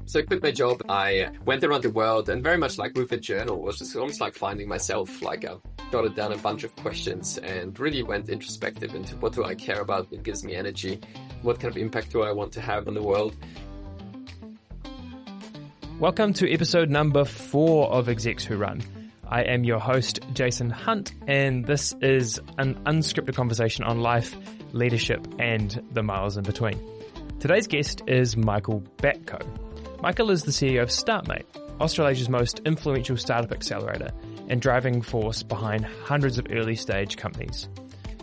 So I quit my job, I went around the world, and very much like with a journal, it was just almost like finding myself. Like I jotted down a bunch of questions and really went introspective into what do I care about, what gives me energy, what kind of impact do I want to have on the world. Welcome to episode number 4 of Execs Who Run. I am your host, Jason Hunt, and this is an unscripted conversation on life, leadership, and the miles in between. Today's guest is Michael Batko. Michael is the CEO of Startmate, Australasia's most influential startup accelerator and driving force behind hundreds of early-stage companies.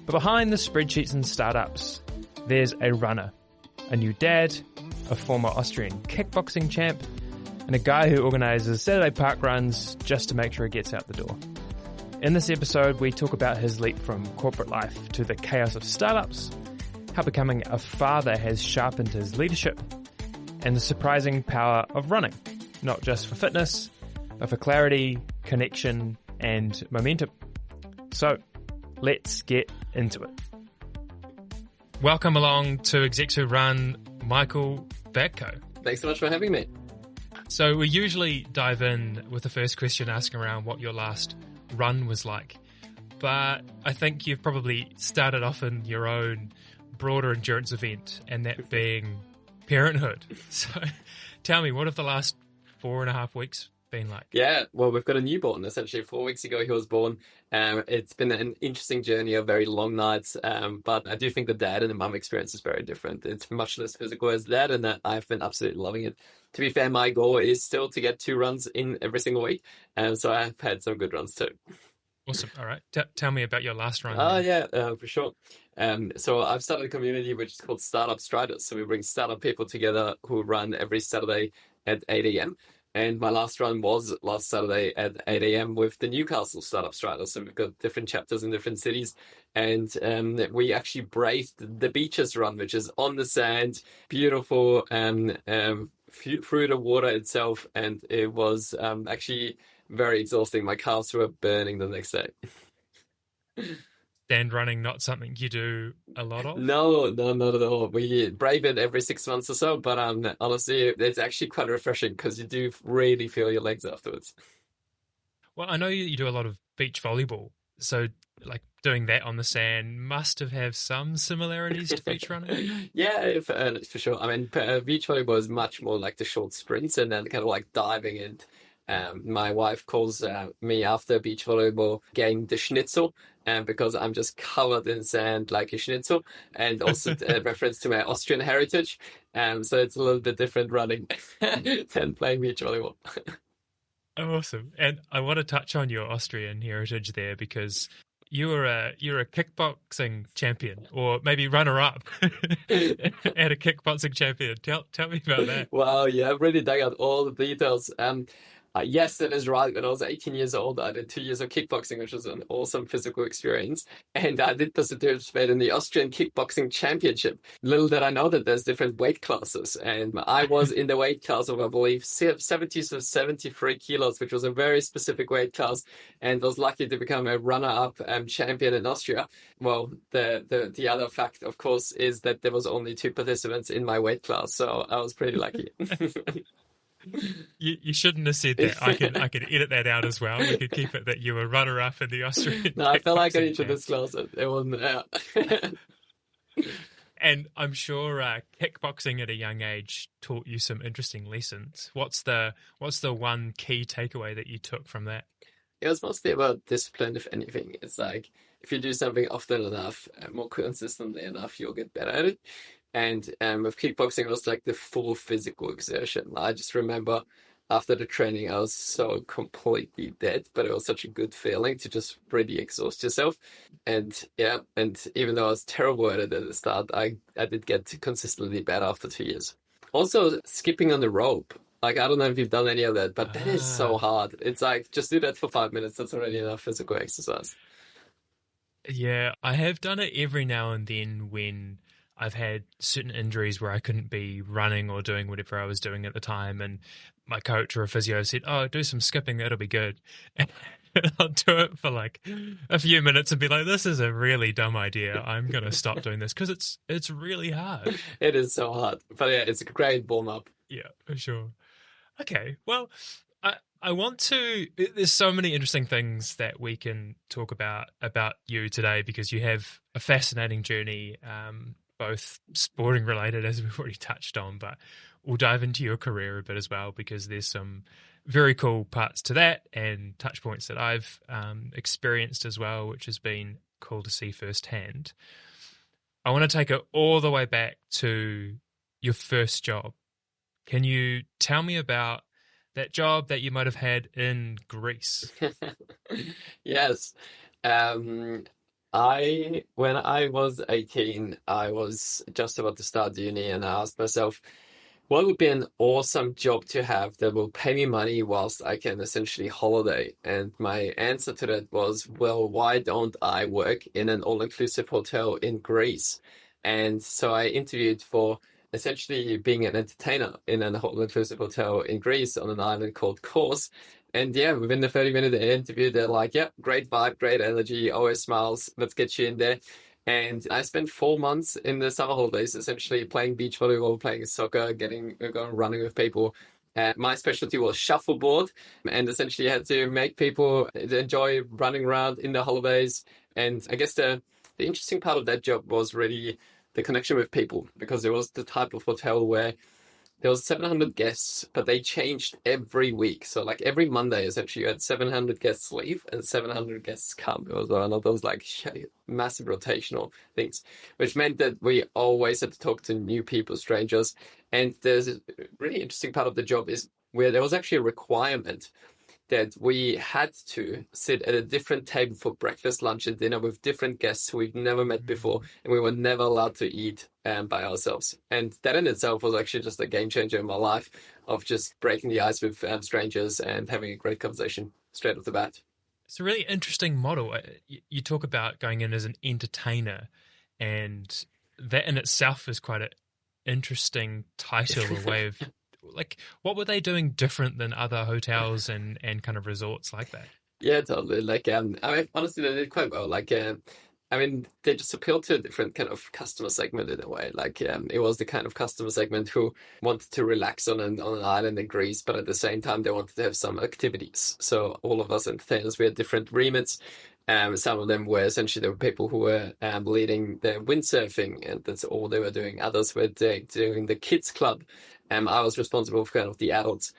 But behind the spreadsheets and startups, there's a runner, a new dad, a former Austrian kickboxing champ, and a guy who organises Saturday parkruns just to make sure he gets out the door. In this episode, we talk about his leap from corporate life to the chaos of startups, how becoming a father has sharpened his leadership, and the surprising power of running, not just for fitness, but for clarity, connection, and momentum. So, let's get into it. Welcome along to Execs Who Run, Michael Batko. Thanks so much for having me. So we usually dive in with the first question asking around what your last run was like. But I think you've probably started off in your own broader endurance event, and that being parenthood. So tell me, what have the last 4.5 weeks been like? Yeah, well, we've got a newborn. Essentially, 4 weeks ago he was born. It's been an interesting journey of very long nights, but I do think the dad and the mum experience is very different. It's much less physical as dad, and I've been absolutely loving it. To be fair, my goal is still to get 2 runs in every single week, so I've had some good runs too. Awesome. All right. Tell me about your last run. For sure. So I've started a community which is called Startmate. So we bring startup people together who run every Saturday at 8 a.m. And my last run was last Saturday at 8 a.m. with the Newcastle Startup Strata. So we've got different chapters in different cities. And we actually braved the beaches run, which is on the sand, beautiful, through the water itself. And it was actually very exhausting. My calves were burning the next day. Sand running, not something you do a lot of? No, not at all. We brave it every 6 months or so, but honestly, it's actually quite refreshing because you do really feel your legs afterwards. Well, I know you do a lot of beach volleyball, so like doing that on the sand must have some similarities to beach running. Yeah, for sure. I mean, beach volleyball is much more like the short sprints and then kind of like diving in. My wife calls me after beach volleyball game the schnitzel, because I'm just covered in sand like a schnitzel, and also a reference to my Austrian heritage. So it's a little bit different running than playing beach volleyball. Awesome. And I want to touch on your Austrian heritage there because you're a kickboxing champion, or maybe runner-up at a kickboxing champion. Tell me about that. Wow, yeah, I've really dug out all the details. Yes, that is right. When I was 18 years old, I did 2 years of kickboxing, which was an awesome physical experience. And I did participate in the Austrian Kickboxing Championship. Little did I know that there's different weight classes. And I was in the weight class of, I believe, 70 to 73 kilos, which was a very specific weight class, and was lucky to become a runner-up champion in Austria. Well, the other fact, of course, is that there was only 2 participants in my weight class, so I was pretty lucky. You shouldn't have said that. I can edit that out as well. We could keep it that you were runner-up in the Austrian. No, I felt like I needed to disclose it. It wasn't out. And I'm sure kickboxing at a young age taught you some interesting lessons. What's the one key takeaway that you took from that? It was mostly about discipline, if anything. It's like, if you do something often enough, more consistently enough, you'll get better at it. And with kickboxing, it was like the full physical exertion. I just remember after the training, I was so completely dead, but it was such a good feeling to just really exhaust yourself. And yeah, and even though I was terrible at it at the start, I did get consistently better after 2 years. Also, skipping on the rope. Like, I don't know if you've done any of that, but that is so hard. It's like, just do that for 5 minutes. That's already enough physical exercise. Yeah, I have done it every now and then when I've had certain injuries where I couldn't be running or doing whatever I was doing at the time, and my coach or a physio said, "Oh, do some skipping, that'll be good." I'll do it for like a few minutes and be like, "This is a really dumb idea. I'm gonna stop doing this because it's really hard." It is so hard, but yeah, it's a great warm up. Yeah, for sure. Okay, well, I want to. There's so many interesting things that we can talk about you today because you have a fascinating journey, both sporting related as we've already touched on, but we'll dive into your career a bit as well because there's some very cool parts to that and touch points that I've experienced as well, which has been cool to see firsthand. I want to take it all the way back to your first job. Can you tell me about that job that you might have had in Greece? Yes. Um, when I was 18, I was just about to start uni, and I asked myself, what would be an awesome job to have that will pay me money whilst I can essentially holiday? And my answer to that was, well, why don't I work in an all-inclusive hotel in Greece? And so I interviewed for essentially being an entertainer in an all-inclusive hotel in Greece on an island called Kos. And yeah, within the 30-minute interview, they're like, yeah, great vibe, great energy, always smiles, let's get you in there. And I spent 4 months in the summer holidays essentially playing beach volleyball, playing soccer, going running with people. My specialty was shuffleboard, and essentially had to make people enjoy running around in the holidays. And I guess the interesting part of that job was really the connection with people, because it was the type of hotel where there was 700 guests, but they changed every week. So like every Monday, essentially, you had 700 guests leave and 700 guests come. It was one of those like massive rotational things, which meant that we always had to talk to new people, strangers. And there's a really interesting part of the job is where there was actually a requirement that we had to sit at a different table for breakfast, lunch, and dinner with different guests who we've never met before, and we were never allowed to eat by ourselves. And that in itself was actually just a game changer in my life of just breaking the ice with strangers and having a great conversation straight off the bat. It's a really interesting model. You talk about going in as an entertainer, and that in itself is quite an interesting title, a way of like, what were they doing different than other hotels and kind of resorts like that? Yeah, totally. Like, I mean, honestly, they did quite well. Like, I mean, they just appealed to a different kind of customer segment in a way. Like, it was the kind of customer segment who wanted to relax on an island in Greece, but at the same time, they wanted to have some activities. So all of us entertainers, we had different remits. Some of them were essentially there were people who were leading the windsurfing, and that's all they were doing. Others were doing the kids club. I was responsible for kind of the adults.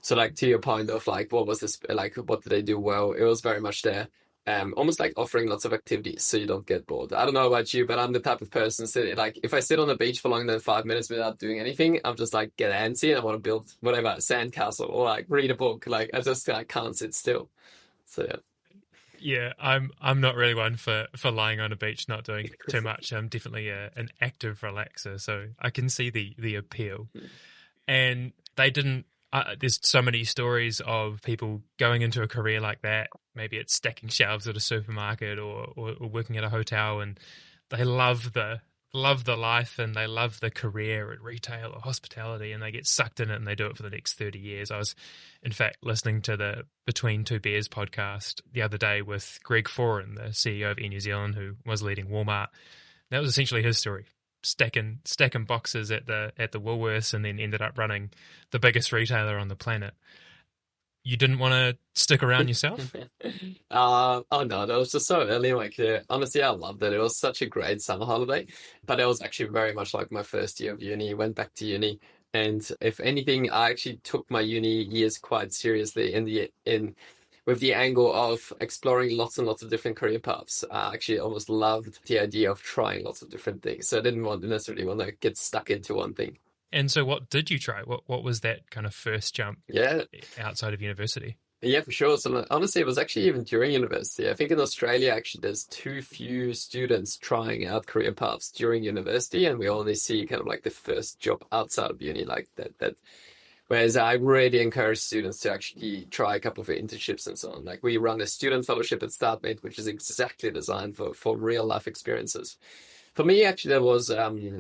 So like to your point of like what was this like what did they do well? It was very much there. Almost like offering lots of activities so you don't get bored. I don't know about you, but I'm the type of person like if I sit on the beach for longer than 5 minutes without doing anything, I'm just like get antsy and I want to build whatever sandcastle or like read a book. Like I just can't sit still. So yeah. Yeah, I'm not really one for lying on a beach, not doing too much. I'm definitely an active relaxer, so I can see the appeal. And they didn't. There's so many stories of people going into a career like that. Maybe it's stacking shelves at a supermarket or working at a hotel, and they love the life and they love the career at retail or hospitality, and they get sucked in it and they do it for the next 30 years. I was, in fact, listening to the Between Two Beers podcast the other day with Greg Foran, the CEO of Air New Zealand, who was leading Walmart. That was essentially his story. Stacking boxes at the Woolworths, and then ended up running the biggest retailer on the planet. You didn't want to stick around yourself? Oh no, that was just so early in my career. Honestly, I loved it. It was such a great summer holiday, but it was actually very much like my first year of uni. Went back to uni, and if anything, I actually took my uni years quite seriously in with the angle of exploring lots and lots of different career paths. I actually almost loved the idea of trying lots of different things. So I didn't necessarily want to get stuck into one thing. And so what did you try? What was that kind of first jump Yeah. outside of university? Yeah, for sure. So honestly, it was actually even during university. I think in Australia, actually, there's too few students trying out career paths during university, and we only see kind of like the first job outside of uni like that. Whereas I really encourage students to actually try a couple of internships and so on. Like we run a student fellowship at Startmate, which is exactly designed for real life experiences. For me, actually, that was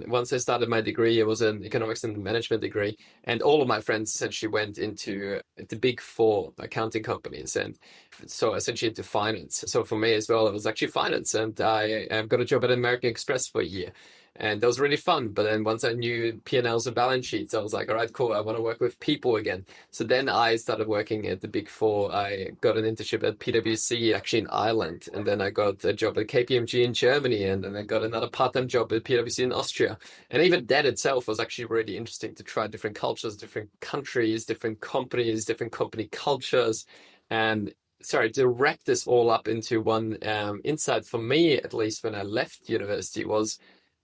once I started my degree, it was an economics and management degree, and all of my friends essentially went into the big four accounting companies, and so essentially into finance. So for me as well, it was actually finance, and I got a job at American Express for a year. And that was really fun. But then once I knew P&Ls and balance sheets, I was like, all right, cool. I want to work with people again. So then I started working at the Big Four. I got an internship at PwC, actually in Ireland. And then I got a job at KPMG in Germany. And then I got another part-time job at PwC in Austria. And even that itself was actually really interesting to try different cultures, different countries, different companies, different company cultures. And sorry, to wrap this all up into one insight for me, at least when I left university, was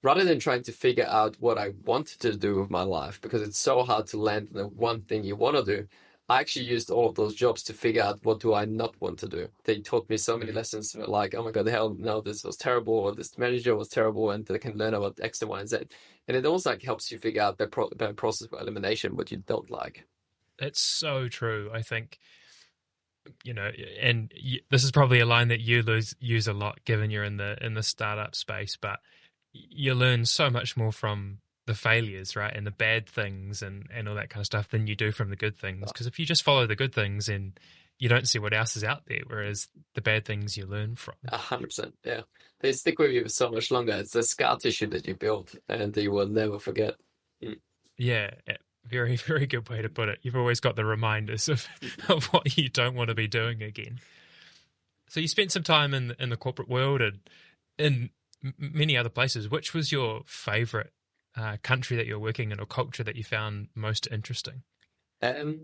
rather than trying to figure out what I wanted to do with my life, because it's so hard to land on the one thing you want to do, I actually used all of those jobs to figure out what do I not want to do. They taught me so many lessons like, oh my God, hell no, this was terrible, or this manager was terrible, and they can learn about X and Y and Z. And it also like helps you figure out the process of elimination, what you don't like. It's so true. I think, and this is probably a line that you use a lot, given you're in the startup space, but you learn so much more from the failures, right, and the bad things and all that kind of stuff than you do from the good things. Because if you just follow the good things, and you don't see what else is out there, whereas the bad things you learn from. 100%, yeah. They stick with you so much longer. It's the scar tissue that you build, and you will never forget. Yeah, very, very good way to put it. You've always got the reminders of what you don't want to be doing again. So you spent some time in the corporate world and in many other places. Which was your favorite country that you're working in, or culture that you found most interesting? Um,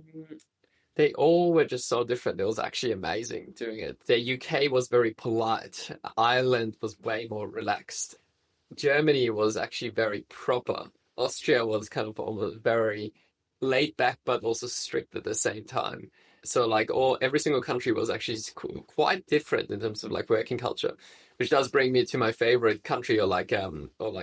they all were just so different. It was actually amazing doing it. The UK was very polite. Ireland was way more relaxed. Germany was actually very proper. Austria was kind of almost very laid back, but also strict at the same time. So like every single country was actually quite different in terms of like working culture, which does bring me to my favorite country or like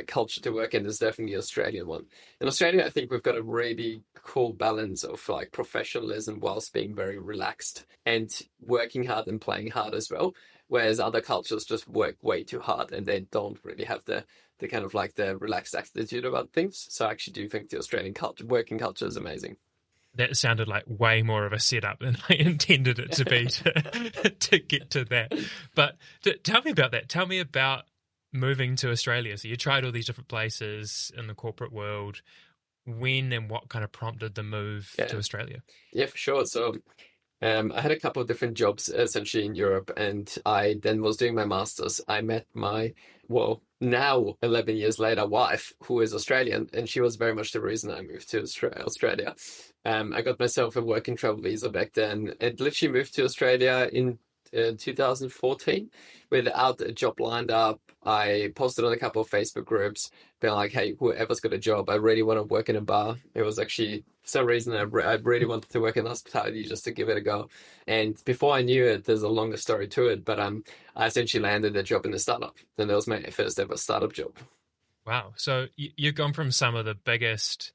culture to work in is definitely the Australian one. In Australia, I think we've got a really cool balance of like professionalism whilst being very relaxed and working hard and playing hard as well. Whereas other cultures just work way too hard and they don't really have the kind of like the relaxed attitude about things. So I actually do think the Australian culture, working culture is amazing. That sounded like way more of a setup than I intended it to be to get to that. But tell me about that. Tell me about moving to Australia. So you tried all these different places in the corporate world. When and what kind of prompted the move to Australia? Yeah, for sure. So I had a couple of different jobs essentially in Europe, and I then was doing my master's. I met my, well, now 11 years later, wife, who is Australian, and she was very much the reason I moved to Australia. I got myself a working travel visa back then and literally moved to Australia in 2014 without a job lined up. I posted on a couple of Facebook groups, being like, hey, whoever's got a job, I really want to work in a bar. It was actually, for some reason, I really wanted to work in hospitality just to give it a go. And before I knew it, there's a longer story to it, but I essentially landed a job in a startup. And that was my first ever startup job. Wow. So you've gone from some of the biggest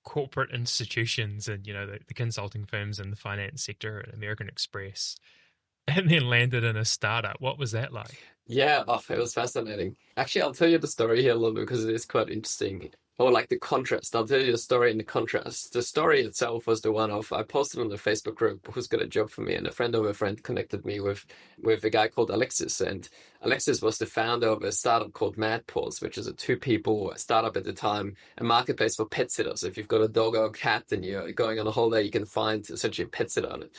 corporate institutions and, the consulting firms in the finance sector at American Express, and then landed in a startup. What was that like? Yeah, it was fascinating. Actually, I'll tell you the story here a little bit because it is quite interesting. Or like the contrast. I'll tell you the story and the contrast. The story itself was the one of I posted on the Facebook group who's got a job for me, and a friend of a friend connected me with a guy called Alexis. And Alexis was the founder of a startup called MadPaws, which is a two-people startup at the time, a marketplace for pet sitters. If you've got a dog or a cat and you're going on a holiday, you can find essentially a pet sitter on it.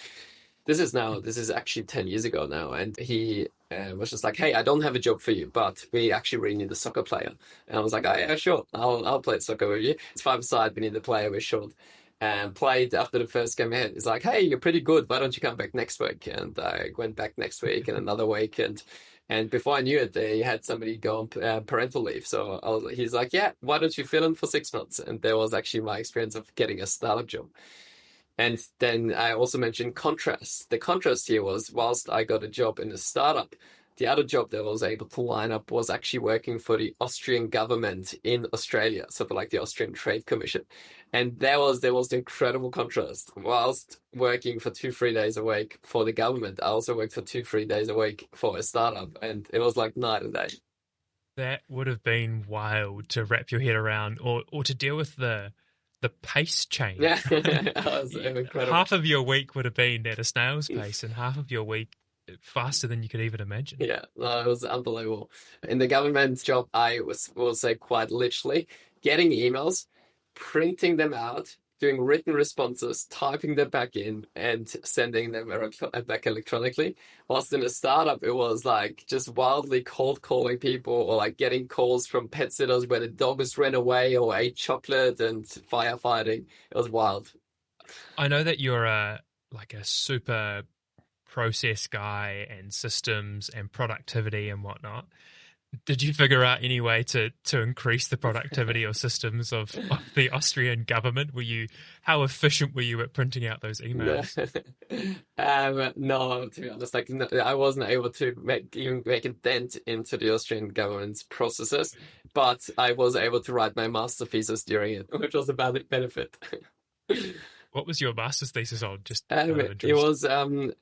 This is actually 10 years ago now. And he was just like, hey, I don't have a job for you, but we actually really need a soccer player. And I was like, oh, yeah, sure. I'll play soccer with you. It's five-a-side. We need a player. We're short. And played after the first game ahead. He's like, hey, you're pretty good. Why don't you come back next week? And I went back next week and another week. And before I knew it, they had somebody go on parental leave. So he's like, yeah, why don't you fill in for 6 months? And that was actually my experience of getting a startup job. And then I also mentioned contrast. The contrast here was whilst I got a job in a startup, the other job that I was able to line up was actually working for the Austrian government in Australia, so for like the Austrian Trade Commission. And there was the incredible contrast. Whilst working for 2-3 days a week for the government, I also worked for 2-3 days a week for a startup, and it was like night and day. That would have been wild to wrap your head around, or to deal with the pace Yeah, change, right? that was incredible. Half of your week would have been at a snail's pace, and half of your week faster than you could even imagine. Yeah, no, it was unbelievable. In the government job, I was, will say, quite literally getting emails, printing them out, doing written responses, typing them back in, and sending them back electronically. Whilst in a startup, it was like just wildly cold calling people, or like getting calls from pet sitters where the dogs ran away or ate chocolate, and firefighting. It was wild. I know that you're a super process guy and systems and productivity and whatnot. Did you figure out any way to increase the productivity or systems of the Austrian government? How efficient were you at printing out those No, emails? no, to be honest, like no, I wasn't able to even make a dent into the Austrian government's processes, but I was able to write my master thesis during it, which was a bad benefit. What was your master's thesis on? Just out of It interest.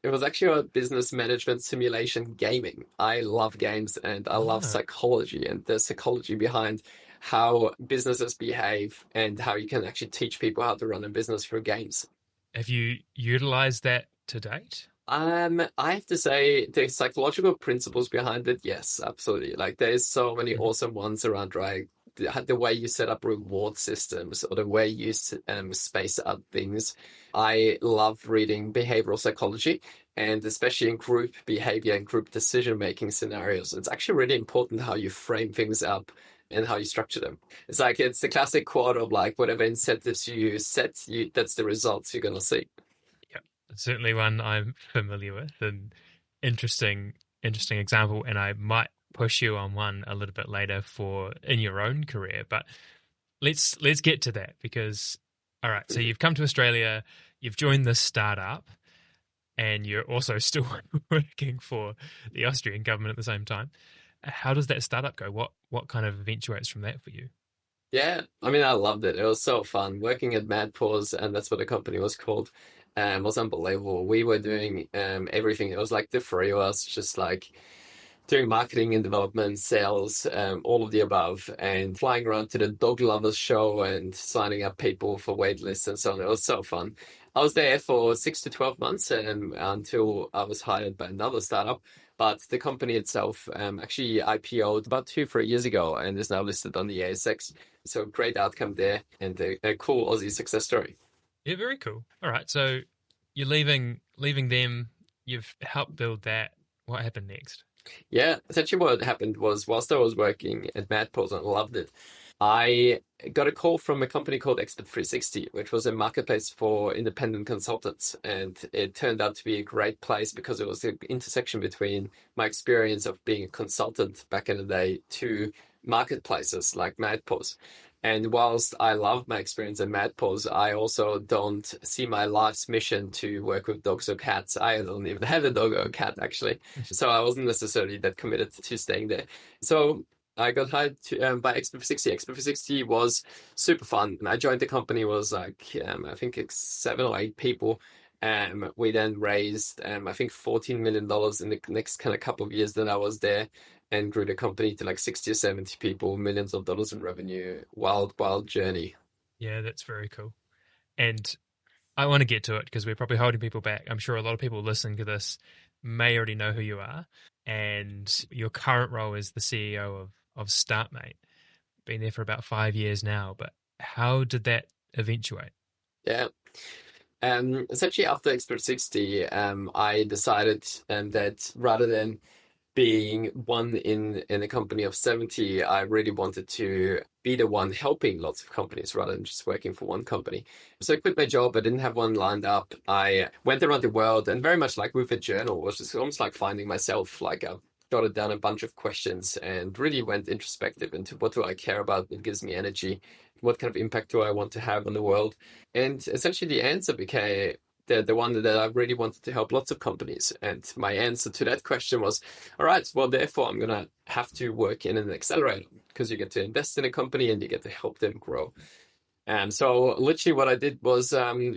was actually a business management simulation gaming. I love games and I love Ah, psychology and the psychology behind how businesses behave and how you can actually teach people how to run a business through games. have you utilized that to date? I have to say the psychological principles behind it, yes, absolutely. Like there's so many Mhm. awesome ones around, right? The way you set up reward systems or the way you space out things. I love reading behavioral psychology and especially in group behavior and group decision making scenarios. It's actually really important how you frame things up and how you structure them. It's like it's the classic quote of like whatever incentives you set, that's the results you're gonna see. Yeah, certainly one I'm familiar with, and interesting, interesting example. And I might push you on one a little bit later for in your own career, but let's get to that because all right, so you've come to Australia, you've joined this startup, and you're also still working for the Austrian government at the same time. How does that startup go? What kind of eventuates from that for you? Yeah, I mean, I loved it. It was so fun working at MadPaws, and that's what the company was called. Was unbelievable. We were doing everything. It was like the three of us, just like doing marketing and development, sales, all of the above, and flying around to the dog lovers show and signing up people for wait lists and so on. It was so fun. I was there for 6 to 12 months and until I was hired by another startup. But the company itself actually IPO'd about 2, 3 years ago and is now listed on the ASX. So great outcome there and a cool Aussie success story. Yeah, very cool. All right, so you're leaving them. You've helped build that. What happened next? Yeah, essentially what happened was whilst I was working at MadPaws and I loved it, I got a call from a company called Expert360, which was a marketplace for independent consultants. And it turned out to be a great place because it was the intersection between my experience of being a consultant back in the day to marketplaces like MadPaws. And whilst I love my experience at MadPaws, I also don't see my life's mission to work with dogs or cats. I don't even have a dog or a cat, actually. So I wasn't necessarily that committed to staying there. So I got hired by Expert360. Expert360 was super fun. I joined the company was like I think it's 7 or 8 people. We then raised I think $14 million in the next kind of couple of years that I was there, and grew the company to like 60 or 70 people, millions of dollars in revenue. Wild, wild journey. Yeah, that's very cool. And I want to get to it because we're probably holding people back. I'm sure a lot of people listening to this may already know who you are. And your current role is the CEO of Startmate. Been there for about 5 years now. But how did that eventuate? Yeah. Essentially after Expert360, I decided that rather than being one in a company of 70, I really wanted to be the one helping lots of companies rather than just working for one company. So I quit my job. I didn't have one lined up. I went around the world and very much like with a journal, was just almost like finding myself. Like I jotted down a bunch of questions and really went introspective into what do I care about? What gives me energy? What kind of impact do I want to have on the world? And essentially the answer became the one that I really wanted to help lots of companies. And my answer to that question was, all right, well, therefore, I'm going to have to work in an accelerator because you get to invest in a company and you get to help them grow. So literally what I did was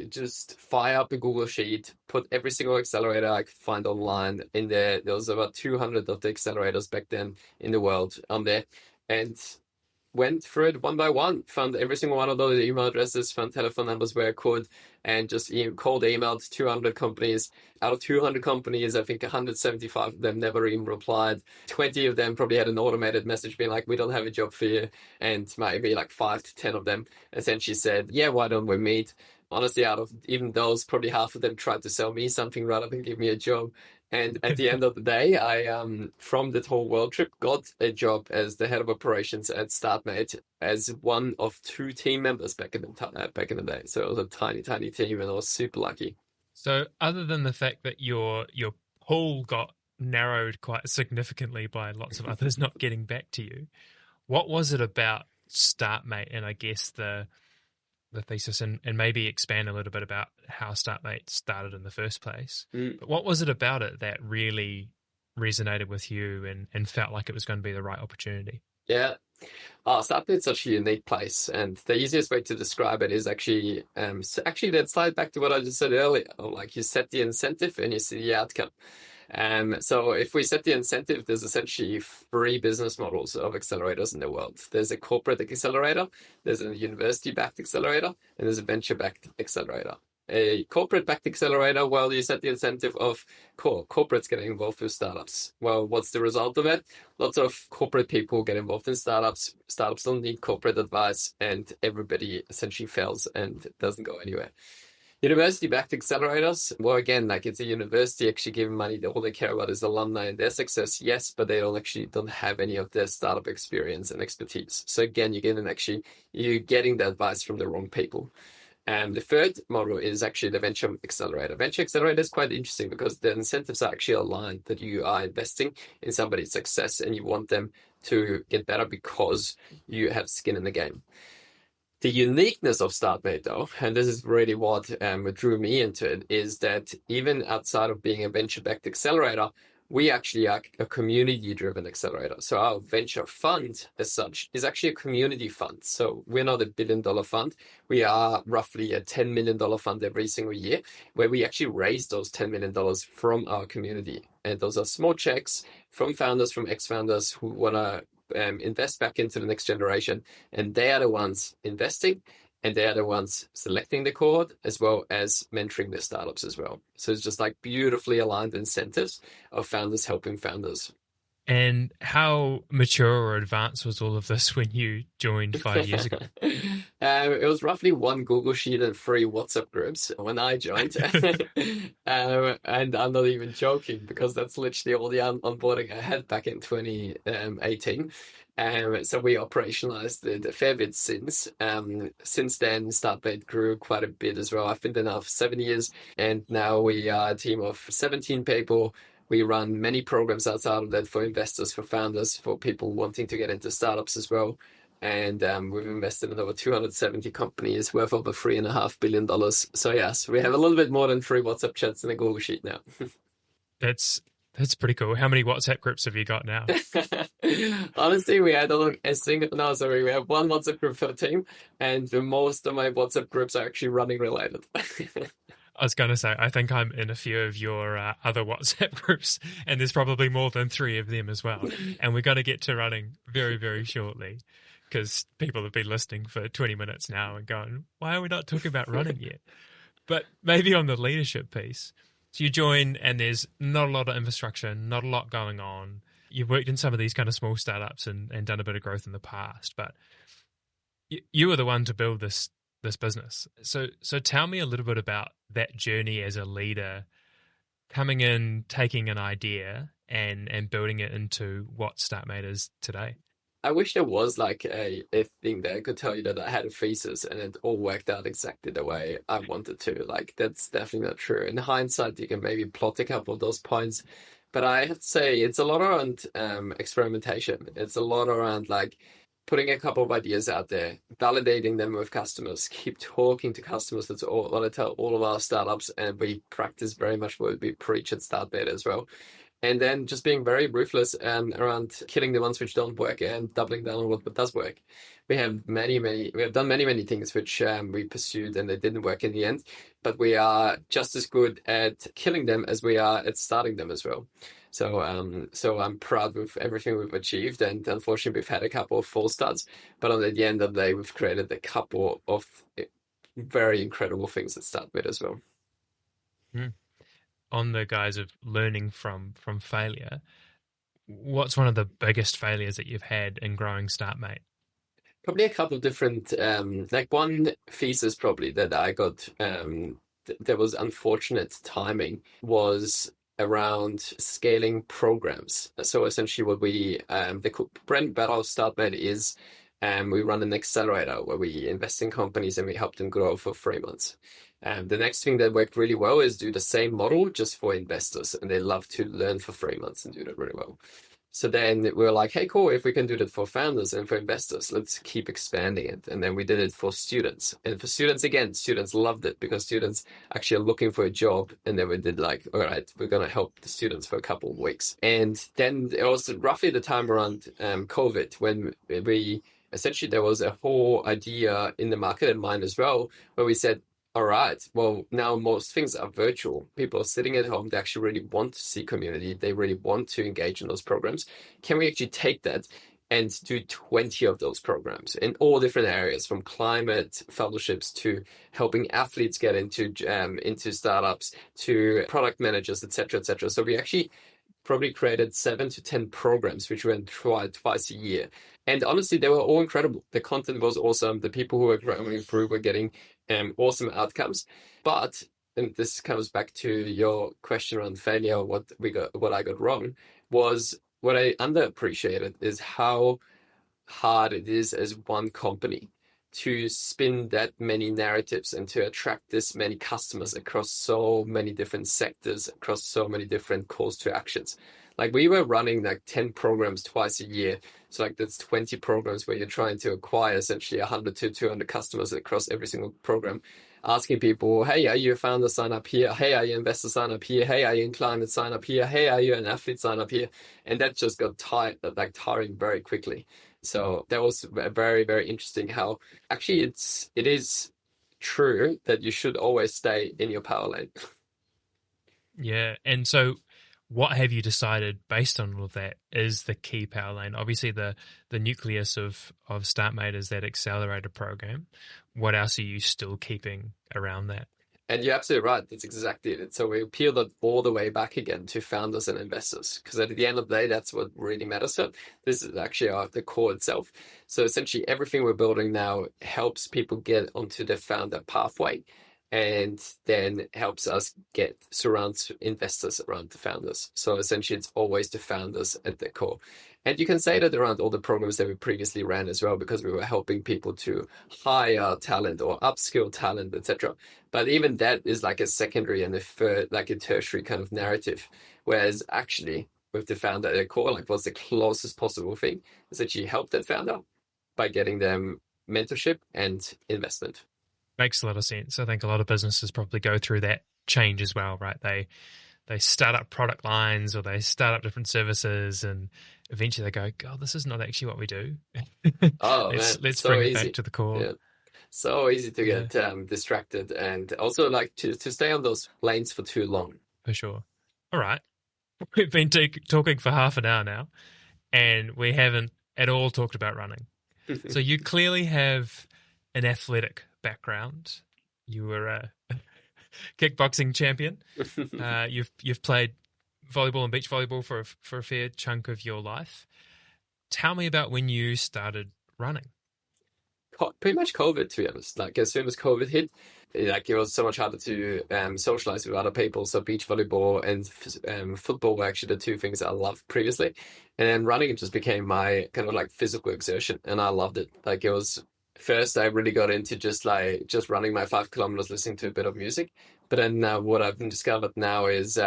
just fire up a Google Sheet, put every single accelerator I could find online in there. There was about 200 of the accelerators back then in the world on there. And went through it one by one, found every single one of those email addresses, found telephone numbers where I could, and just cold emailed 200 companies. Out of 200 companies, I think 175 of them never even replied. 20 of them probably had an automated message being like, we don't have a job for you. And maybe like 5 to 10 of them essentially said, yeah, why don't we meet? Honestly, out of even those, probably half of them tried to sell me something rather than give me a job. And at the end of the day, I, from that whole world trip, got a job as the head of operations at Startmate as one of two team members back in the day. So it was a tiny, tiny team, and I was super lucky. So, other than the fact that your pool got narrowed quite significantly by lots of others not getting back to you, what was it about Startmate, and I guess the thesis, and maybe expand a little bit about how Startmate started in the first place. Mm, But what was it about it that really resonated with you and felt like it was going to be the right opportunity? yeah. Oh, Startmate's such a unique place, and the easiest way to describe it is actually, actually that slide back to what I just said earlier. Like you set the incentive and you see the outcome. So if we set the incentive, there's essentially three business models of accelerators in the world. There's a corporate accelerator, there's a university-backed accelerator, and there's a venture-backed accelerator. A corporate-backed accelerator, well, you set the incentive of corporates getting involved with startups. Well, what's the result of it? Lots of corporate people get involved in startups. Startups don't need corporate advice, and everybody essentially fails and doesn't go anywhere. University-backed accelerators, well, again, like it's a university actually giving money. All they care about is alumni and their success, yes, but they don't have any of their startup experience and expertise. So again, you're getting the advice from the wrong people. And the third model is actually the venture accelerator. Venture accelerator is quite interesting because the incentives are actually aligned that you are investing in somebody's success and you want them to get better because you have skin in the game. The uniqueness of Startmate, though, and this is really what drew me into it, is that even outside of being a venture-backed accelerator, we actually are a community-driven accelerator. So our venture fund, as such, is actually a community fund. So we're not a billion-dollar fund. We are roughly a $10 million fund every single year, where we actually raise those $10 million from our community. And those are small checks from founders, from ex-founders who want to invest back into the next generation, and they are the ones investing, and they are the ones selecting the cohort as well as mentoring the startups as well. So it's just like beautifully aligned incentives of founders helping founders. And how mature or advanced was all of this when you joined 5 years ago? It was roughly one Google Sheet and three WhatsApp groups when I joined. And I'm not even joking because that's literally all the onboarding I had back in 2018. So we operationalized the fair bit since. Since then, Startmate grew quite a bit as well. I've been there now for 7 years, and now we are a team of 17 people. We run many programs outside of that for investors, for founders, for people wanting to get into startups as well. And we've invested in over 270 companies worth over $3.5 billion. So yes, we have a little bit more than three WhatsApp chats in a Google Sheet now. That's pretty cool. How many WhatsApp groups have you got now? Honestly, we had a single, no, sorry, we have one WhatsApp group for the team, and most of my WhatsApp groups are actually running related. I was going to say, I think I'm in a few of your other WhatsApp groups, and there's probably more than three of them as well. And we're going to get to running very, very shortly because people have been listening for 20 minutes now and going, why are we not talking about running yet? But maybe on the leadership piece. So you join and there's not a lot of infrastructure, not a lot going on. You've worked in some of these kind of small startups and done a bit of growth in the past, but you were the one to build this business. So tell me a little bit about that journey as a leader, coming in, taking an idea and building it into what Startmate is today. I wish there was like a thing that I could tell you that I had a thesis and it all worked out exactly the way I wanted to. Like that's definitely not true. In hindsight, you can maybe plot a couple of those points, but I have to say it's a lot around experimentation. It's a lot around like putting a couple of ideas out there, validating them with customers, keep talking to customers. That's all what I tell all of our startups, and we practice very much what we preach at Startmate as well. and then just being very ruthless around killing the ones which don't work and doubling down on what does work. We have we have done many things which we pursued and they didn't work in the end, but we are just as good at killing them as we are at starting them as well. So I'm proud with everything we've achieved, and unfortunately we've had a couple of false starts, but at the end of the day, we've created a couple of very incredible things at Startmate as well. Mm. On the guise of learning from failure, what's one of the biggest failures that you've had in growing Startmate? Probably a couple of different, like one thesis probably that I got, that was unfortunate timing was around scaling programs. So essentially what the brand Battle Startmate is, we run an accelerator where we invest in companies and we help them grow for 3 months. The next thing that worked really well is do the same model just for investors, and they love to learn for 3 months and do that really well. So then we were like, hey, cool, if we can do that for founders and for investors, let's keep expanding it. And then we did it for students. And for students, again, students loved it because students actually are looking for a job. And then we did like, all right, we're going to help the students for a couple of weeks. And then it was roughly the time around COVID when we essentially there was a whole idea in the market and mine as well, where we said, all right. Well, now most things are virtual. People are sitting at home. They actually really want to see community. They really want to engage in those programs. Can we actually take that and do 20 of those programs in all different areas, from climate fellowships to helping athletes get into startups to product managers, etc., etc. So we actually probably created 7 to 10 programs, which went twice a year. And honestly, they were all incredible. The content was awesome. The people who were growing through were getting awesome outcomes. But, and this comes back to your question around failure, what I got wrong, was what I underappreciated is how hard it is as one company to spin that many narratives and to attract this many customers across so many different sectors, across so many different calls to actions. Like we were running like 10 programs twice a year. So like that's 20 programs where you're trying to acquire essentially 100 to 200 customers across every single program, asking people, hey, are you a founder, sign up here? Hey, are you an investor, sign up here? Hey, are you in climate, sign up here? Hey, are you an athlete, sign up here? And that just got tiring very quickly. So that was very interesting how actually it is true that you should always stay in your power lane. Yeah. And so what have you decided based on all of that is the key power lane? Obviously the nucleus of Startmate is that accelerator program. What else are you still keeping around that? And you're absolutely right. That's exactly it. So we peeled it all the way back again to founders and investors, because at the end of the day, that's what really matters. So this is actually the core itself. So essentially, everything we're building now helps people get onto the founder pathway, and then helps us surround investors around the founders. So essentially, it's always the founders at the core. And you can say that around all the programs that we previously ran as well, because we were helping people to hire talent or upskill talent, etc. But even that is like a secondary and a third, like a tertiary kind of narrative. Whereas actually, with the founder at the core, like what's the closest possible thing is that you help that founder by getting them mentorship and investment. Makes a lot of sense. I think a lot of businesses probably go through that change as well, right? They start up product lines or they start up different services, and eventually they go, God, this is not actually what we do. Oh let's man, let's so bring it back easy. to the core. Yeah. So easy to Yeah, get distracted, and also like to stay on those lanes for too long. for sure. All right. We've been talking for half an hour now, and we haven't at all talked about running. So you clearly have an athletic background. You were a kickboxing champion. You've played volleyball and beach volleyball for a fair chunk of your life. Tell me about when you started running. Pretty much COVID, to be honest. Like as soon as COVID hit, like it was so much harder to socialize with other people. So beach volleyball and football were actually the two things I loved previously, and then running just became my kind of like physical exertion, and I loved it. Like it was first I really got into just running my 5 kilometers, listening to a bit of music. But then what I've discovered now is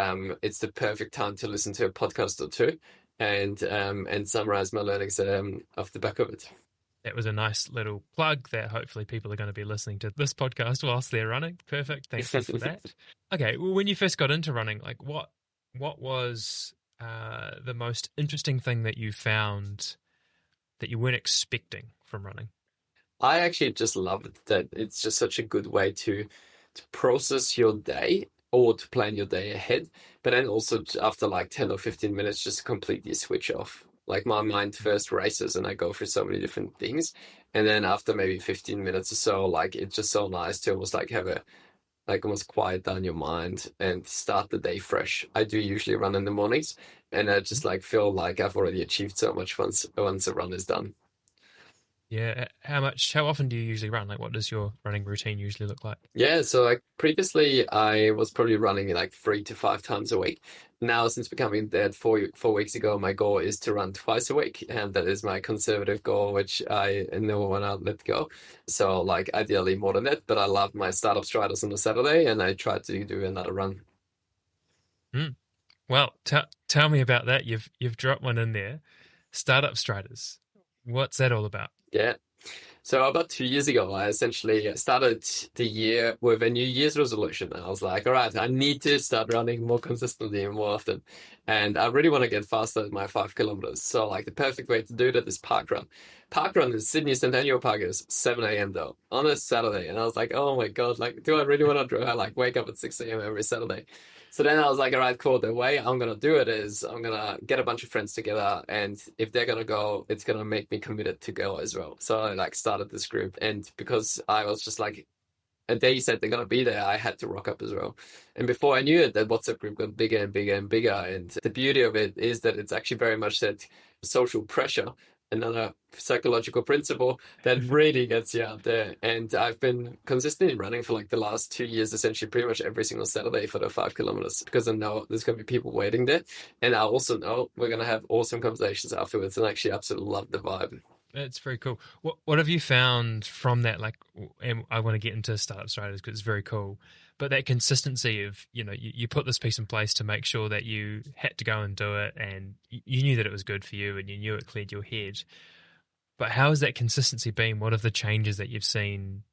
it's the perfect time to listen to a podcast or two, and summarize my learnings off the back of it. That was a nice little plug that hopefully people are going to be listening to this podcast whilst they're running. Perfect. Thank you for that. Okay. Well, when you first got into running, like what was the most interesting thing that you found that you weren't expecting from running? I actually just love it that it's just such a good way to process your day or to plan your day ahead, but then also after like 10 or 15 minutes, just completely switch off. Like my mind first races and I go through so many different things. And then after maybe 15 minutes or so, like it's just so nice to almost like have a like almost quiet down your mind and start the day fresh. I do usually run in the mornings and I just like feel like I've already achieved so much once a run is done. Yeah. How often do you usually run? Like, what does your running routine usually look like? Yeah, so like previously I was probably running like 3 to 5 times a week. Now, since becoming dad 4 weeks ago, my goal is to run twice a week, and that is my conservative goal, which I never want to let go. So like ideally more than that, but I love my startup striders on a Saturday, and I try to do another run. Mm. Well, tell me about that. You've dropped one in there. Startup Striders. What's that all about? Yeah. So about 2 years ago, I essentially started the year with a New Year's resolution. I was like, all right, I need to start running more consistently and more often. And I really want to get faster at my 5 kilometers. So like the perfect way to do that is parkrun. Parkrun in Sydney Centennial Park is 7 a.m. though, on a Saturday. And I was like, oh my God, like, do I really want to like wake up at 6 a.m. every Saturday? So then I was like, all right, cool. The way I'm gonna do it is I'm gonna get a bunch of friends together, and if they're gonna go, it's gonna make me committed to go as well. So I like started this group, and because I was just like, and they said they're gonna be there, I had to rock up as well. And before I knew it, that WhatsApp group got bigger and bigger and bigger. And the beauty of it is that it's actually very much that social pressure, another psychological principle that really gets you out there. And I've been consistently running for like the last 2 years, essentially pretty much every single Saturday for the 5 kilometers because I know there's going to be people waiting there. And I also know we're going to have awesome conversations afterwards. And I actually absolutely love the vibe. It's very cool. What have you found from that? Like, and I want to get into Startup Striders because it's very cool. But that consistency of, you put this piece in place to make sure that you had to go and do it, and you knew that it was good for you, and you knew it cleared your head. But how has that consistency been? What are the changes that you've seen,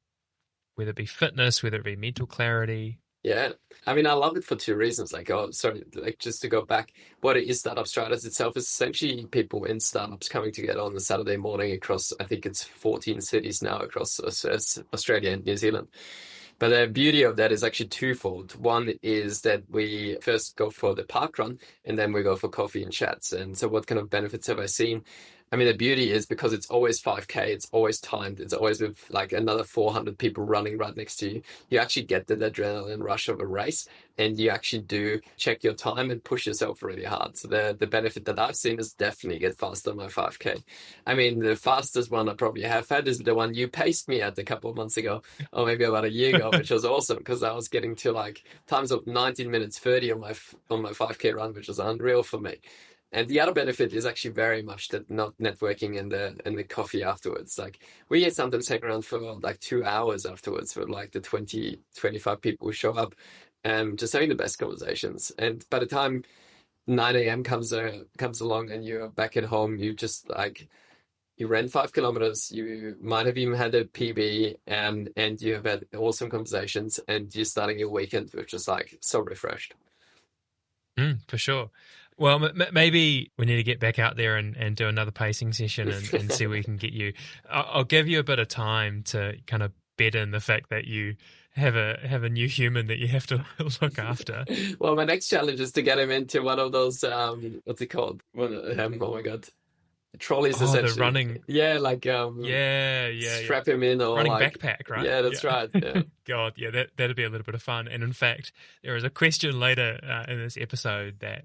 whether it be fitness, whether it be mental clarity? Yeah. I mean, I love it for two reasons. Like, oh, sorry, like just to go back, what it is Startup Striders itself is essentially people in startups coming together on a Saturday morning across, I think it's 14 cities now across Australia and New Zealand. But the beauty of that is actually twofold. One is that we first go for the park run and then we go for coffee and chats. And so what kind of benefits have I seen? I mean, the beauty is because it's always 5K, it's always timed, it's always with like another 400 people running right next to you. You actually get the adrenaline rush of a race and you actually do check your time and push yourself really hard. So the benefit that I've seen is definitely get faster on my 5K. I mean, the fastest one I probably have had is the one you paced me at a couple of months ago, or maybe about a year ago, which was awesome because I was getting to like times of 19 minutes 30 on my 5K run, which was unreal for me. And the other benefit is actually very much that not networking and the coffee afterwards. Like we sometimes hang around for like 2 hours afterwards with like the 20 25 people who show up, just having the best conversations. And by the time 9 a.m. comes along and you're back at home, you just like you ran 5 kilometers, you might have even had a PB, and you have had awesome conversations, and you're starting your weekend which is like so refreshed. For sure. Well, maybe we need to get back out there and do another pacing session and see where we can get you. I'll give you a bit of time to kind of bed in the fact that you have a new human that you have to look after. Well, my next challenge is to get him into one of those what's it called? Oh my God. Trolleys Oh, the essentially. running. Yeah, like Yeah. strap him in or Running like backpack, right? yeah, that's Yeah. right. Yeah. God, yeah, that'd be a little bit of fun. And in fact, there is a question later in this episode that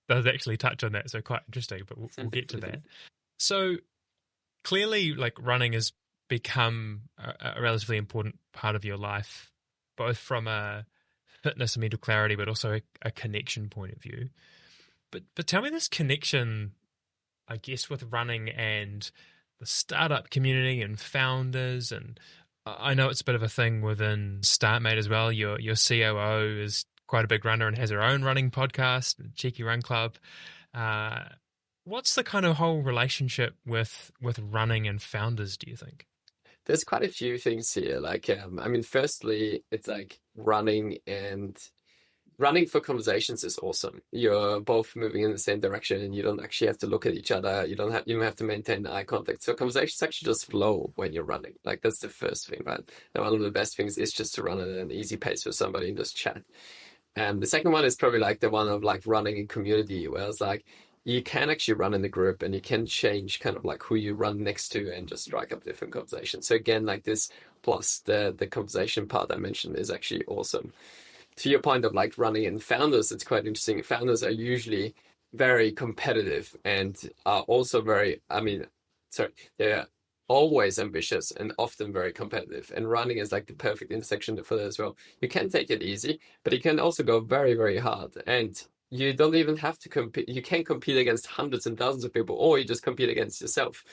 does actually touch on that, so quite interesting. But we'll get to that. So clearly, like running has become a relatively important part of your life, both from a fitness and mental clarity, but also a connection point of view. But tell me this connection, I guess, with running and the startup community and founders. And I know it's a bit of a thing within Startmate as well. Your COO is quite a big runner and has her own running podcast, Cheeky Run Club. Uh, what's the kind of whole relationship with running and founders, do you think? There's quite a few things here. Like I mean, firstly, it's like running and running for conversations is awesome. You're both moving in the same direction and you don't actually have to look at each other. You don't have to maintain eye contact. So conversations actually just flow when you're running. Like that's the first thing, right? And one of the best things is just to run at an easy pace with somebody and just chat. And the second one is probably like the one of like running in community, where it's like you can actually run in the group and you can change kind of like who you run next to and just strike up different conversations. So again, like this plus the conversation part I mentioned is actually awesome. To your point of like running in founders, it's quite interesting. Founders are usually very competitive and are also very, I mean, sorry, they're always ambitious and often very competitive. And running is like the perfect intersection for that as well. You can take it easy, but you can also go very, very hard. And you don't even have to compete. You can compete against hundreds and thousands of people, or you just compete against yourself.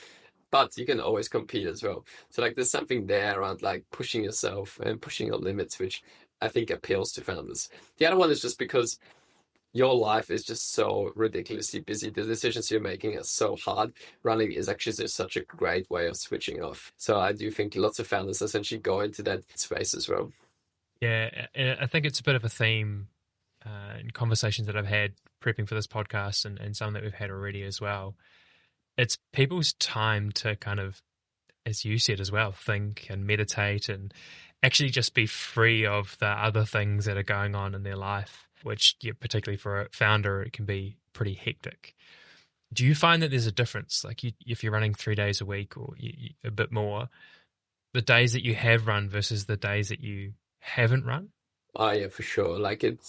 But you can always compete as well. So like there's something there around like pushing yourself and pushing your limits, which I think appeals to founders. The other one is just because your life is just so ridiculously busy. The decisions you're making are so hard. Running is actually just such a great way of switching off. So I do think lots of founders essentially go into that space as well. Yeah, and I think it's a bit of a theme in conversations that I've had prepping for this podcast and some that we've had already as well. It's people's time to kind of, as you said as well, think and meditate and actually just be free of the other things that are going on in their life, which, yeah, particularly for a founder, it can be pretty hectic. Do you find that there's a difference? Like if you're running 3 days a week or a bit more, the days that you have run versus the days that you haven't run? Oh yeah, for sure. Like it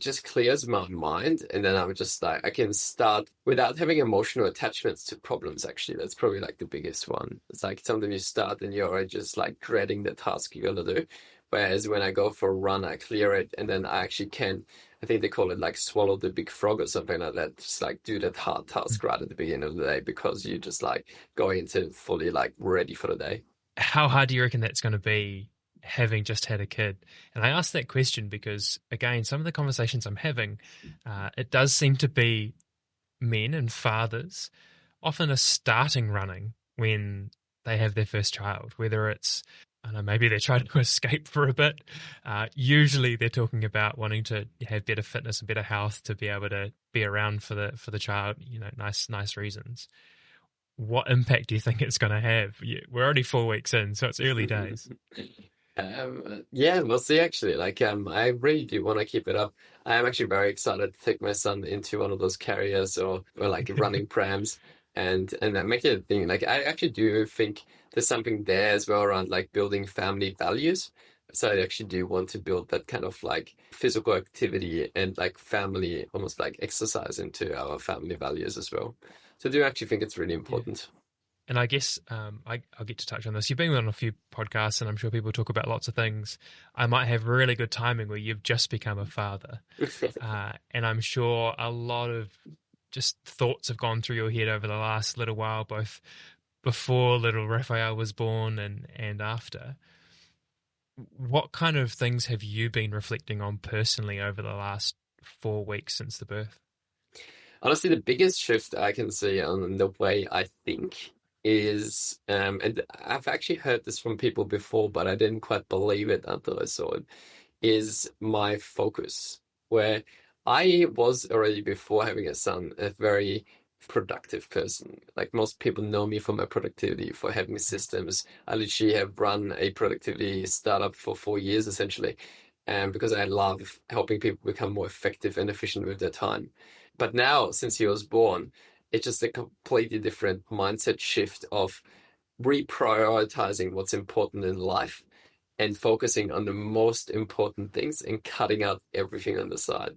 just clears my mind, and then I'm just like I can start without having emotional attachments to problems. Actually, that's probably like the biggest one. It's like sometimes you start and you're already just like dreading the task you're gonna do. Whereas when I go for a run, I clear it, and then I actually can. I think they call it like swallow the big frog or something like that. Just like do that hard task right at the beginning of the day because you just like go into fully like ready for the day. How hard do you reckon that's going to be having just had a kid? And I ask that question because, again, some of the conversations I'm having, it does seem to be men and fathers often are starting running when they have their first child, whether it's, I don't know, maybe they're trying to escape for a bit. Usually they're talking about wanting to have better fitness and better health to be able to be around for the child, nice reasons. What impact do you think it's going to have? We're already 4 weeks in, so it's early days. Yeah, we'll see actually. Like, I really do want to keep it up. I am actually very excited to take my son into one of those carriers or like running prams and then make it a thing. Like, I actually do think there's something there as well around like building family values. So I actually do want to build that kind of like physical activity and like family, almost like exercise into our family values as well. So I do actually think it's really Yeah. important. And I guess I'll get to touch on this. You've been on a few podcasts, and I'm sure people talk about lots of things. I might have really good timing where you've just become a father. And I'm sure a lot of just thoughts have gone through your head over the last little while, both before little Raphael was born and after. What kind of things have you been reflecting on personally over the last 4 weeks since the birth? Honestly, the biggest shift I can see on the way I think is, and I've actually heard this from people before, but I didn't quite believe it until I saw it, is my focus. Where I was already before having a son, a very productive person. Like most people know me for my productivity, for having systems. I literally have run a productivity startup for 4 years essentially, and because I love helping people become more effective and efficient with their time. But now, since he was born, it's just a completely different mindset shift of reprioritizing what's important in life and focusing on the most important things and cutting out everything on the side.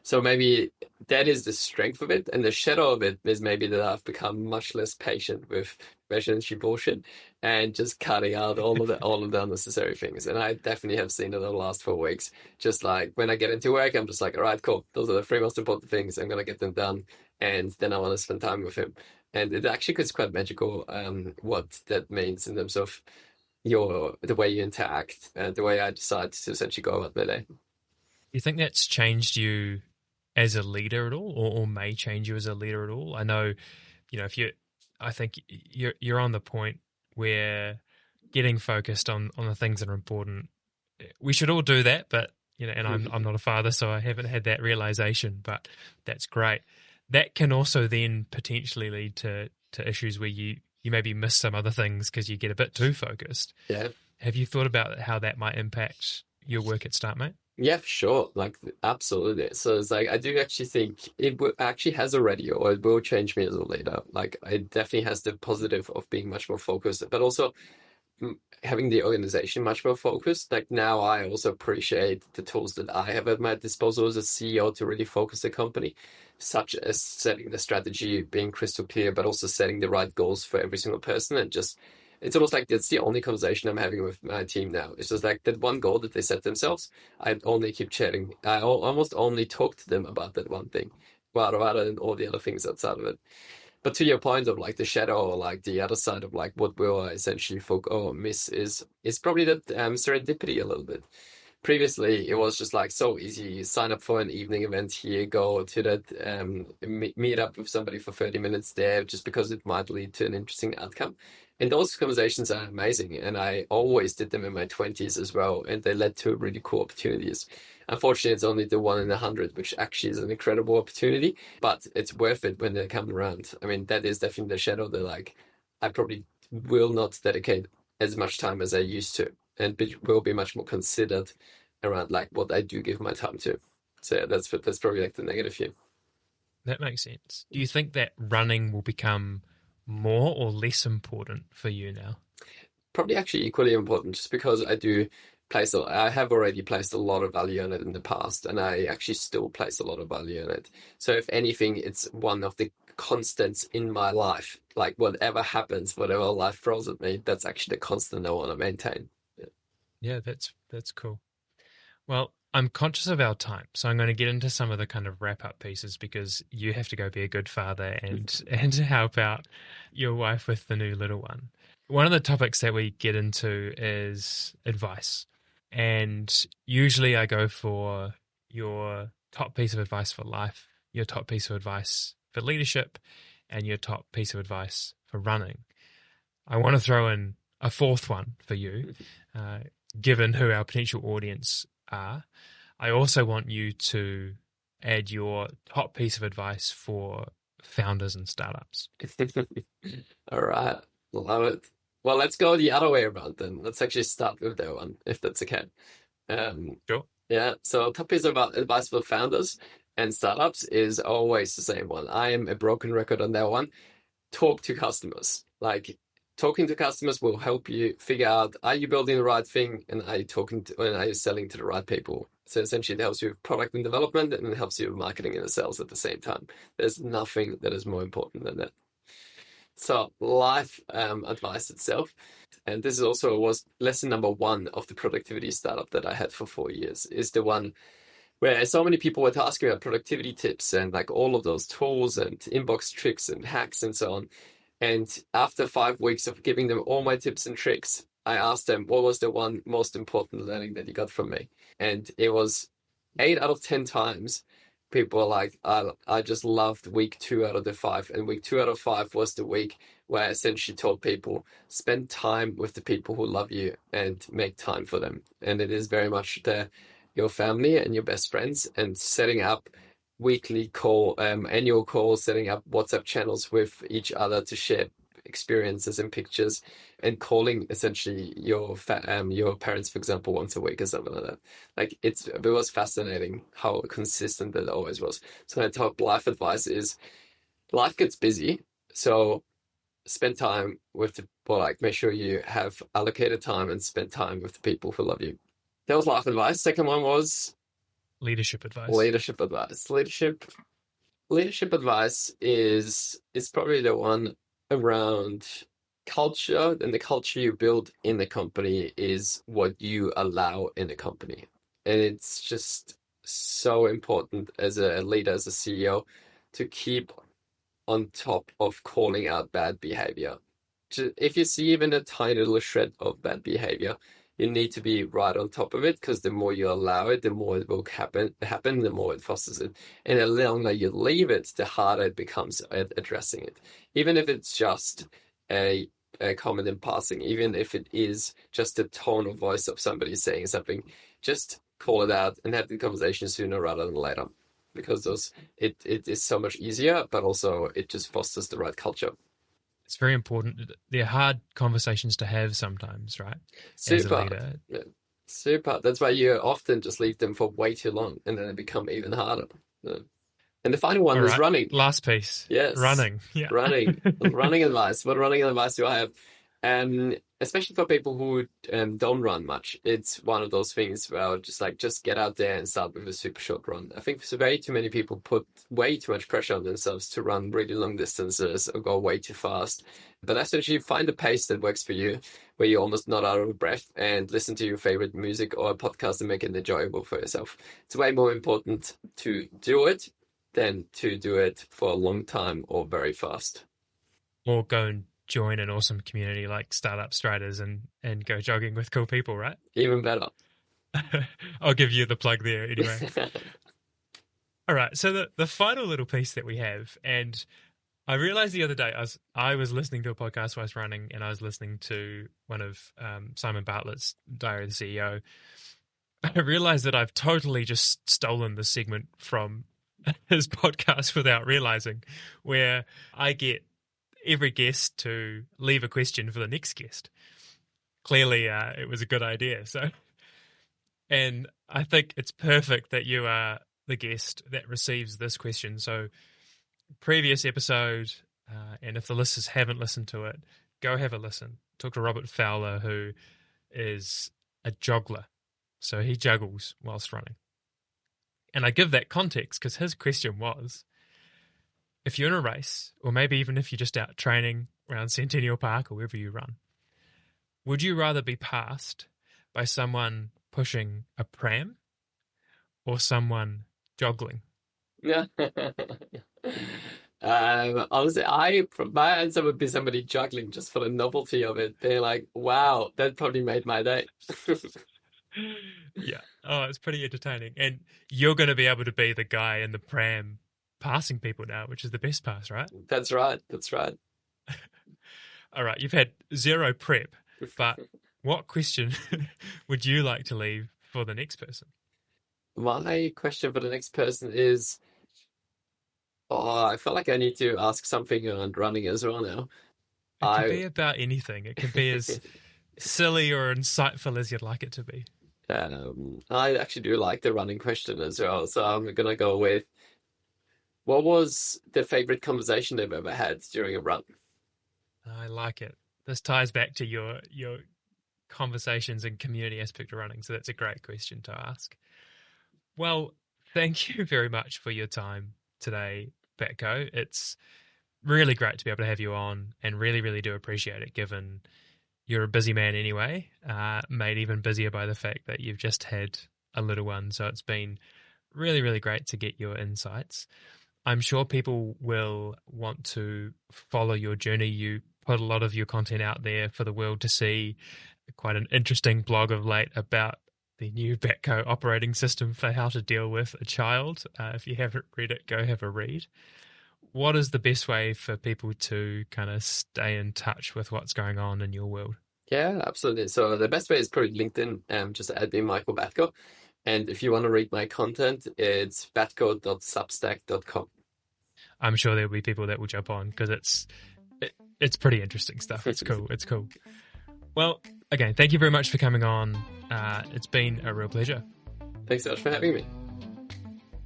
So maybe that is the strength of it, and the shadow of it is maybe that I've become much less patient with relationship bullshit and just cutting out all of the unnecessary things. And I definitely have seen it in the last 4 weeks. Just like when I get into work, I'm just like, all right, cool. Those are the three most important things. I'm gonna get them done, and then I want to spend time with him. And it actually is quite magical, what that means in terms of the way you interact and the way I decide to essentially go about my day. You think that's changed you as a leader at all, or may change you as a leader at all? I know, if you, I think you're on the point where getting focused on the things that are important. We should all do that, but and I'm not a father, so I haven't had that realization, but that's great. That can also then potentially lead to issues where you maybe miss some other things because you get a bit too focused. Yeah. Have you thought about how that might impact your work at Startmate? Yeah, for sure. Like, absolutely. So it's like, I do actually think actually has already, or it will change me as a leader. Like, it definitely has the positive of being much more focused, but also having the organization much more focused. Like, now I also appreciate the tools that I have at my disposal as a CEO to really focus the company, such as setting the strategy, being crystal clear, but also setting the right goals for every single person. And just, it's almost like that's the only conversation I'm having with my team now. It's just like that one goal that they set themselves. I only keep chatting. I almost only talk to them about that one thing, rather than all the other things outside of it. But to your point of like the shadow, or like the other side of like what will essentially miss is probably that serendipity a little bit. Previously, it was just like so easy. You sign up for an evening event here, go to that meet up with somebody for 30 minutes there, just because it might lead to an interesting outcome. And those conversations are amazing. And I always did them in my 20s as well. And they led to really cool opportunities. Unfortunately, it's only the 1 in 100, which actually is an incredible opportunity, but it's worth it when they come around. I mean, that is definitely the shadow that like I probably will not dedicate as much time as I used to, and will be much more considered around like what I do give my time to. So yeah, that's probably like the negative here. That makes sense. Do you think that running will become more or less important for you now? Probably actually equally important, just because I have already placed a lot of value on it in the past, and I actually still place a lot of value on it. So if anything, it's one of the constants in my life. Like whatever happens, whatever life throws at me, that's actually the constant I want to maintain. Yeah. Yeah, that's cool. Well, I'm conscious of our time, so I'm going to get into some of the kind of wrap up pieces because you have to go be a good father and help out your wife with the new little one. One of the topics that we get into is advice. And usually I go for your top piece of advice for life, your top piece of advice for leadership, and your top piece of advice for running. I want to throw in a fourth one for you, uh, given who our potential audience are. I also want you to add your top piece of advice for founders and startups. All right, love it. Well, let's go the other way around then. Let's actually start with that one, if that's okay. Um, Sure. yeah, so top piece about advice for founders and startups is always the same one. I am a broken record on that one. Talk to customers. Like, talking to customers will help you figure out, are you building the right thing, and are you selling to the right people? So essentially it helps you with product and development, and it helps you with marketing and sales at the same time. There's nothing that is more important than that. So life advice itself, and this is also was lesson number one of the productivity startup that I had for 4 years, is the one where so many people were asking about productivity tips and like all of those tools and inbox tricks and hacks and so on. And after 5 weeks of giving them all my tips and tricks, I asked them, what was the one most important learning that you got from me? And it was 8 out of 10 times, people were like, I just loved week 2 out of the 5. And week 2 out of 5 was the week where I essentially told people, spend time with the people who love you and make time for them. And it is very much your family and your best friends, and setting up annual calls, setting up WhatsApp channels with each other to share experiences and pictures, and calling essentially your parents, for example, once a week or something like that. Like it was fascinating how consistent that always was. So my top life advice is, life gets busy, so spend time with make sure you have allocated time and spend time with the people who love you. That was life advice. Second one was Leadership advice. leadership advice. Leadership advice is probably the one around culture, and the culture you build in the company is what you allow in the company. And it's just so important as a leader, as a CEO, to keep on top of calling out bad behavior. If you see even a tiny little shred of bad behavior, you need to be right on top of it, because the more you allow it, the more it will happen, the more it fosters it. And the longer you leave it, the harder it becomes at addressing it. Even if it's just a comment in passing, even if it is just a tone of voice of somebody saying something, just call it out and have the conversation sooner rather than later, because it is so much easier, but also it just fosters the right culture. It's very important. They're hard conversations to have sometimes, right? As a Super. leader. Yeah. Super. That's why you often just leave them for way too long, and then they become even harder. Yeah. And the final one All is right. running. Last piece. Yes. Running. Yeah. Running. Running advice. What running advice do I have? Especially for people who don't run much, it's one of those things where I would just get out there and start with a super short run. I think way too many people put way too much pressure on themselves to run really long distances or go way too fast. But essentially, find a pace that works for you, where you're almost not out of breath, and listen to your favorite music or a podcast and make it enjoyable for yourself. It's way more important to do it than to do it for a long time or very fast. Or go and join an awesome community like Startup Striders and go jogging with cool people, right? Even better. I'll give you the plug there anyway. All right, so the final little piece that we have, and I realized the other day I was listening to a podcast while I was running, and I was listening to one of Simon Bartlett's Diary of the CEO. I realized that I've totally just stolen the segment from his podcast without realizing, where I get every guest to leave a question for the next guest. Clearly, it was a good idea. And I think it's perfect that you are the guest that receives this question. So, previous episode, and if the listeners haven't listened to it, go have a listen. Talk to Robert Fowler, who is a joggler. So he juggles whilst running. And I give that context because his question was, if you're in a race, or maybe even if you're just out training around Centennial Park or wherever you run, would you rather be passed by someone pushing a pram or someone joggling? Yeah. Honestly, my answer would be somebody juggling just for the novelty of it. Being like, wow, that probably made my day. Yeah. Oh, it's pretty entertaining. And you're going to be able to be the guy in the pram passing people now, which is the best pass, right? That's right. That's right. All right. You've had zero prep, but what question would you like to leave for the next person? My question for the next person is, I feel like I need to ask something around running as well now. It can be about anything. It can be as silly or insightful as you'd like it to be. I actually do like the running question as well. So I'm going to go with, what was the favorite conversation they've ever had during a run? I like it. This ties back to your conversations and community aspect of running. So that's a great question to ask. Well, thank you very much for your time today, Batko. It's really great to be able to have you on, and really, really do appreciate it, given you're a busy man anyway, made even busier by the fact that you've just had a little one. So it's been really, really great to get your insights. I'm sure people will want to follow your journey. You put a lot of your content out there for the world to see. Quite an interesting blog of late about the new Batko operating system for how to deal with a child. If you haven't read it, go have a read. What is the best way for people to kind of stay in touch with what's going on in your world? Yeah, absolutely. So the best way is probably LinkedIn. Just add me, Michael Batko. And if you want to read my content, it's batko.substack.com. I'm sure there'll be people that will jump on because it's pretty interesting stuff. It's cool. It's cool. Well, again, thank you very much for coming on. It's been a real pleasure. Thanks so much for having me.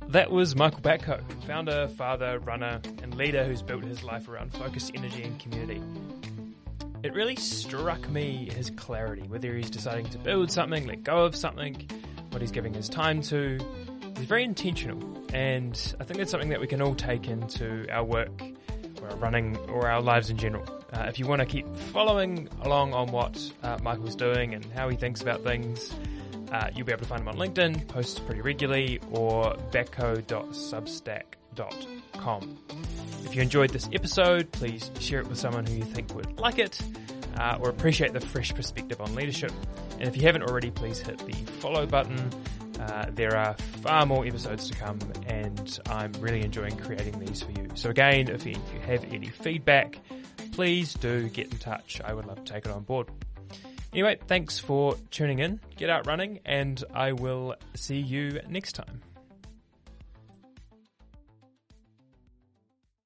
That was Michael Batko, founder, father, runner, and leader who's built his life around focused energy and community. It really struck me his clarity, whether he's deciding to build something, let go of something, what he's giving his time to. He's very intentional, and I think that's something that we can all take into our work or our running or our lives in general. If you want to keep following along on what Michael's doing and how he thinks about things, you'll be able to find him on LinkedIn, posts pretty regularly, or batko.substack.com. If you enjoyed this episode, please share it with someone who you think would like it, or appreciate the fresh perspective on leadership. And if you haven't already, please hit the follow button. There are far more episodes to come, and I'm really enjoying creating these for you. So again, if you have any feedback, please do get in touch. I would love to take it on board. Anyway, thanks for tuning in. Get out running, and I will see you next time.